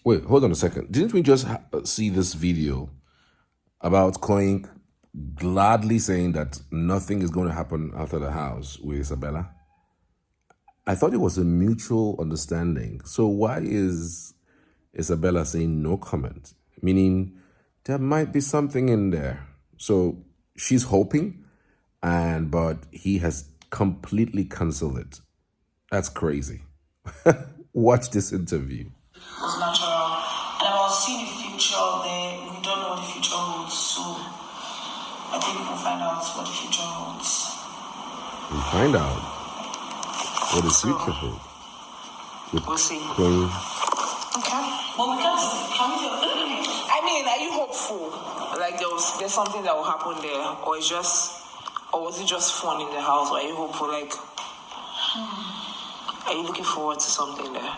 Wait, hold on a second. Didn't we just see this video about Koyin gladly saying that nothing is going to happen after the house with Isabella? I thought it was a mutual understanding. So why is Isabella saying no comment? Meaning there might be something in there. So she's hoping, but he has completely canceled it. That's crazy. Watch this interview. Was natural, and about seeing the future there. We don't know what the future holds, so I think we'll find out what the future holds. We'll find out what the future holds. We'll see. Koyin. Okay. Well, we can't. I mean, are you hopeful? Like there's something that will happen there, or was it just fun in the house? Or are you hopeful? Like, are you looking forward to something there?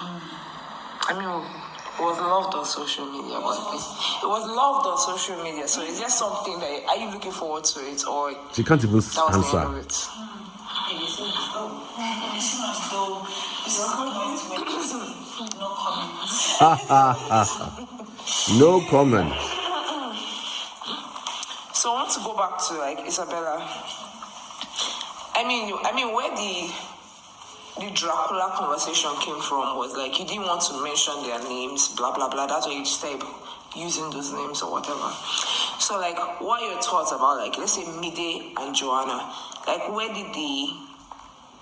I mean, it was loved on social media, but it was loved on social media. So is there something that are you looking forward to it, or she can't even answer? It seems as though it's no comments. No comment. So I want to go back to like Isabella. I mean, where the Dracula conversation came from was like you didn't want to mention their names, blah blah blah. That's why you started using those names or whatever. So like, what are your thoughts about like, let's say Mide and Joanna? Like, where did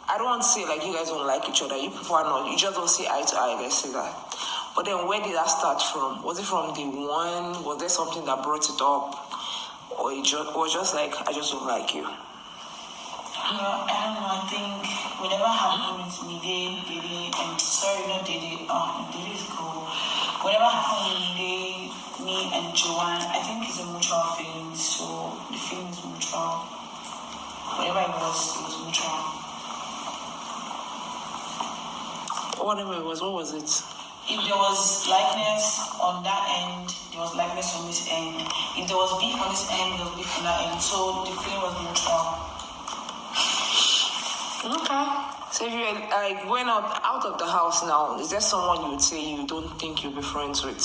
I don't want to say like you guys don't like each other. You people are not. You just don't see eye to eye. Let's say that. But then where did that start from? Was it from day one? Was there something that brought it up, or it was just like I just don't like you? Yeah, I don't know. I think whatever happened with Mide, Dede, and sorry, not Dede. Dede is cool. Whatever happened with Mide, me, and Joanne, I think it's a mutual feeling. So the feeling is mutual. Whatever it was mutual. Whatever it was, what was it? If there was likeness on that end, there was likeness on this end. If there was beef on this end, there was beef on that end. So the feeling was mutual. Okay. So if you're like going out of the house now, is there someone you would say you don't think you'll be friends with?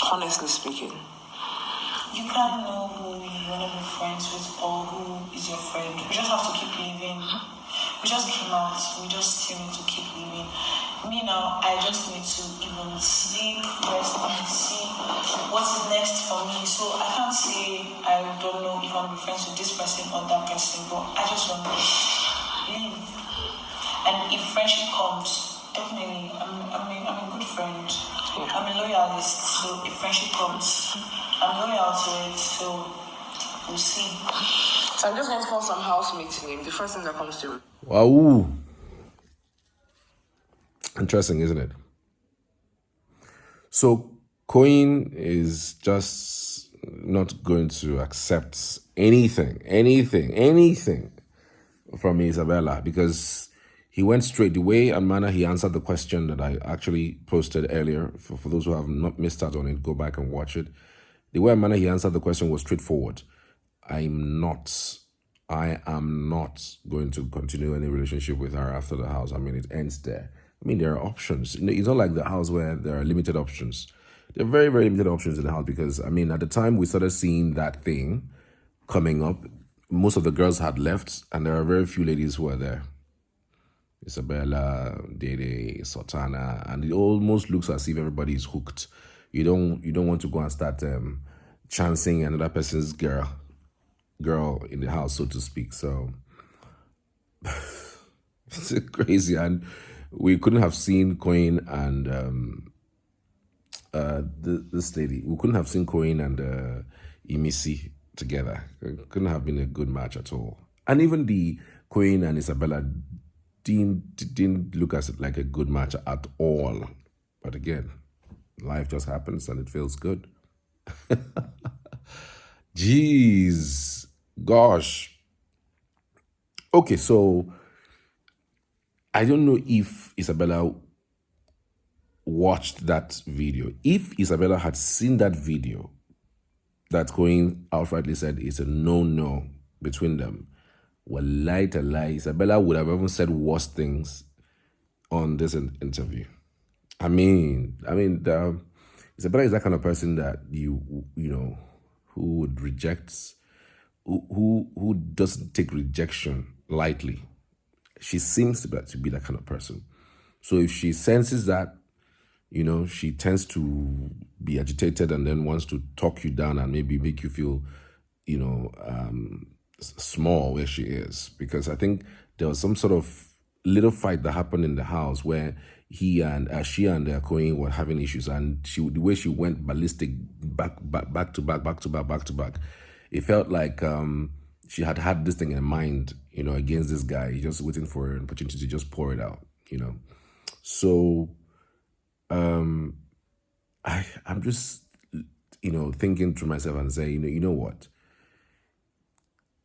Honestly speaking. You can't know who you want to be friends with or who is your friend. We just have to keep living. We just came out. We just still need to keep living. Me now, I just need to even sleep, rest, and see what is next for me. So I can't say I don't know if I'm friends with this person or that person, but I just want to live. And if friendship comes, definitely, I'm a good friend. I'm a loyalist. So if friendship comes, I'm loyal to it. So we'll see. So I'm just going to call some housemates name. The first thing that comes to me. Wow. Interesting, isn't it? So Koyin is just not going to accept anything from Isabella because he went straight. The way and manner he answered the question that I actually posted earlier, for those who have not missed out on it, go back and watch it. The way and manner he answered the question was straightforward. I am not going to continue any relationship with her after the house. I mean, it ends there. I mean, there are options. It's not like the house where there are limited options. There are very, very limited options in the house because, I mean, at the time we started seeing that thing coming up, most of the girls had left and there are very few ladies who are there. Isabella, Dede, Sultana, and it almost looks as if everybody is hooked. You don't want to go and start chancing another person's girl in the house, so to speak. So it's crazy, and we couldn't have seen Koyin and this lady. We couldn't have seen Koyin and Imisi together. It couldn't have been a good match at all. And even the Koyin and Isabella didn't look as like a good match at all. But again, life just happens and it feels good. Jeez, gosh. Okay, so I don't know if Isabella watched that video. If Isabella had seen that video that Koyin outrightly said is a no-no between them, Wallahi to lie, Isabella would have even said worse things on this interview. Isabella is that kind of person that you know, who would reject, who doesn't take rejection lightly. She seems to be that kind of person. So if she senses that, you know, she tends to be agitated and then wants to talk you down and maybe make you feel, you know, small where she is. Because I think there was some sort of little fight that happened in the house where she and Koyin were having issues, and the way she went ballistic back to back, it felt like she had this thing in mind, you know, against this guy, just waiting for an opportunity to just pour it out, you know. So I'm just, you know, thinking to myself and saying, you know what?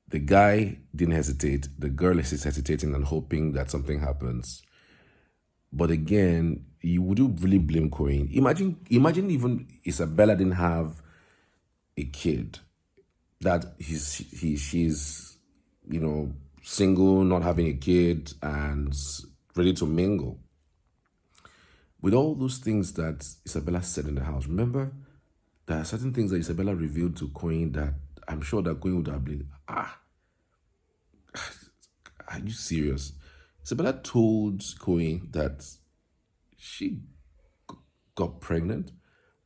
The guy didn't hesitate. The girl is hesitating and hoping that something happens. But again, would you really blame Koyin? Imagine even Isabella didn't have a kid, that she's, you know, single, not having a kid, and ready to mingle. With all those things that Isabella said in the house, remember, there are certain things that Isabella revealed to Koyin that I'm sure that Koyin would have been, are you serious? Isabella told Koyin that she got pregnant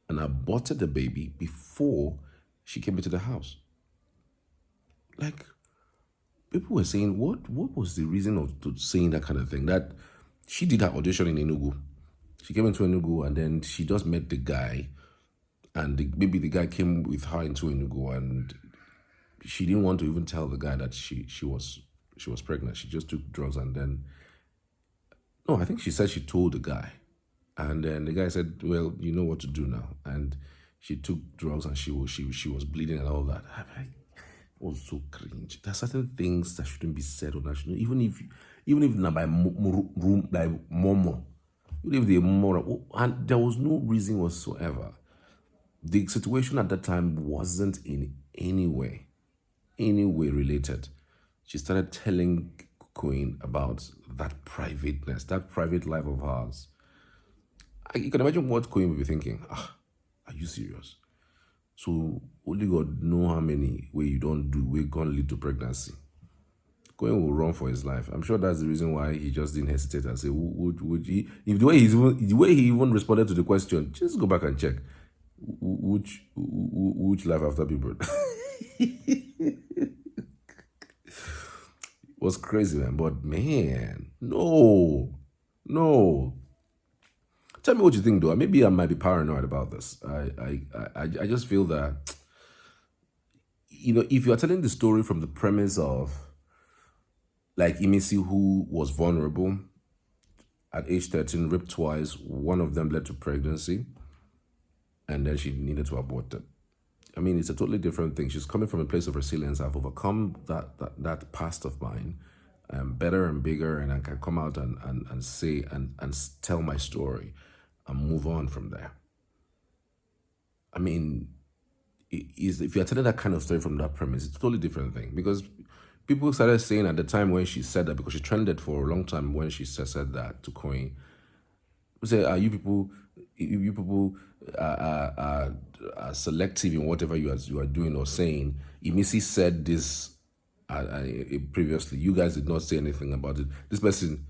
and aborted the baby before she came into the house. Like, people were saying, what was the reason of saying that kind of thing? That she did her audition in Enugu. She came into Enugu and then she just met the guy, and maybe the guy came with her into Enugu, and she didn't want to even tell the guy that she was pregnant. She just took drugs, and then, no, I think she said she told the guy, and then the guy said, well, you know what to do now, and she took drugs and she was bleeding and all that. It was so cringe. There are certain things that shouldn't be said on national, even if not by room, by momo, even if they more, and there was no reason whatsoever. The situation at that time wasn't in any way related. She started telling Koyin about that privateness, that private life of hers. You can imagine what Koyin will be thinking. Are you serious? So only God know how many where you don't do, we're gonna lead to pregnancy. Koyin will run for his life. I'm sure that's the reason why he just didn't hesitate and say, would he, if the way he even responded to the question, just go back and check which life after people. Was crazy, man. But man, no. Tell me what you think, though. Maybe I might be paranoid about this. I just feel that, you know, if you are telling the story from the premise of, like, Imisi, who was vulnerable at age 13, raped twice, one of them led to pregnancy, and then she needed to abort it. I mean, it's a totally different thing. She's coming from a place of resilience. I've overcome that past of mine. I'm better and bigger, and I can come out and say and tell my story and move on from there. I mean, if you're telling that kind of story from that premise, it's a totally different thing. Because people started saying at the time when she said that, because she trended for a long time when she said that to Koyin, say, are you people are selective in whatever you are doing or saying? Imisi said this previously. You guys did not say anything about it. This person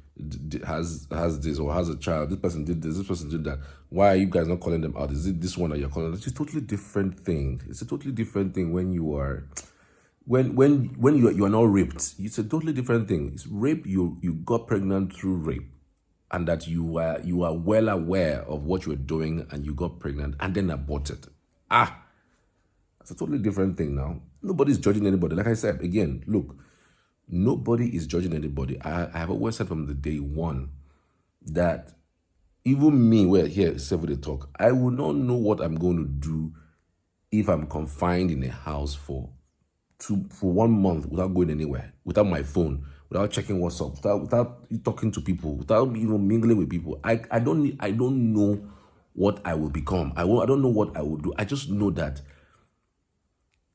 has this or has a child. This person did this. This person did that. Why are you guys not calling them out? Is it this one that you're calling? It's a totally different thing. It's a totally different thing when you are. When you are not raped, it's a totally different thing. It's rape. You got pregnant through rape, and that you are well aware of what you were doing, and you got pregnant and then aborted. It's a totally different thing now. Nobody's judging anybody. Like I said, again, look, nobody is judging anybody. I have always said from the day one that even me, we're here, several talk, I will not know what I'm going to do if I'm confined in a house for 1 month without going anywhere, without my phone, without checking WhatsApp, without talking to people, without even mingling with people. I don't know what I will become. I don't know what I will do. I just know that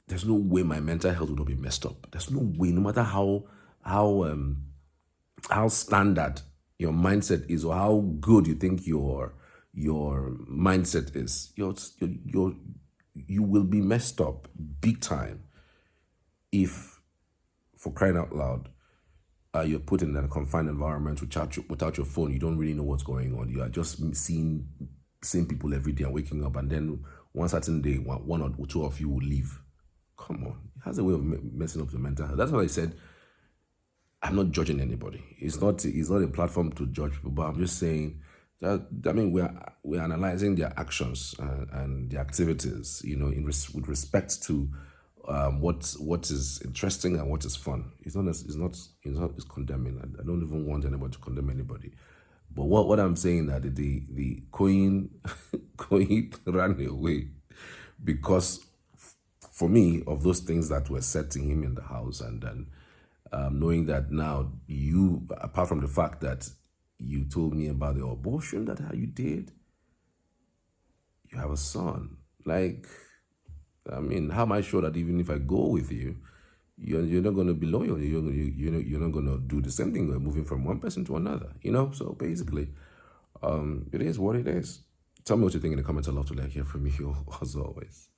there's no way my mental health will not be messed up. There's no way, no matter how how standard your mindset is, or how good you think your mindset is, you will be messed up big time if, for crying out loud, you're put in a confined environment without your phone. You don't really know what's going on. You are just seeing people every day and waking up, and then one certain day, one or two of you will leave. Come on, it has a way of messing up the mental health. That's why I said I'm not judging anybody. It's not a platform to judge people, but I'm just saying that, I mean, we're analyzing their actions and their activities, with respect to what is interesting and what is fun. It's condemning. I don't even want anybody to condemn anybody. But what I'm saying that the Koyin Koyin ran away because, for me, of those things that were said to him in the house, and then knowing that now you, apart from the fact that you told me about the abortion that how you did, you have a son. Like, I mean, how am I sure that even if I go with you, you're not going to be loyal? You're not going to do the same thing. We're moving from one person to another, So basically, it is what it is. Tell me what you think in the comments. I'd love to hear from you as always.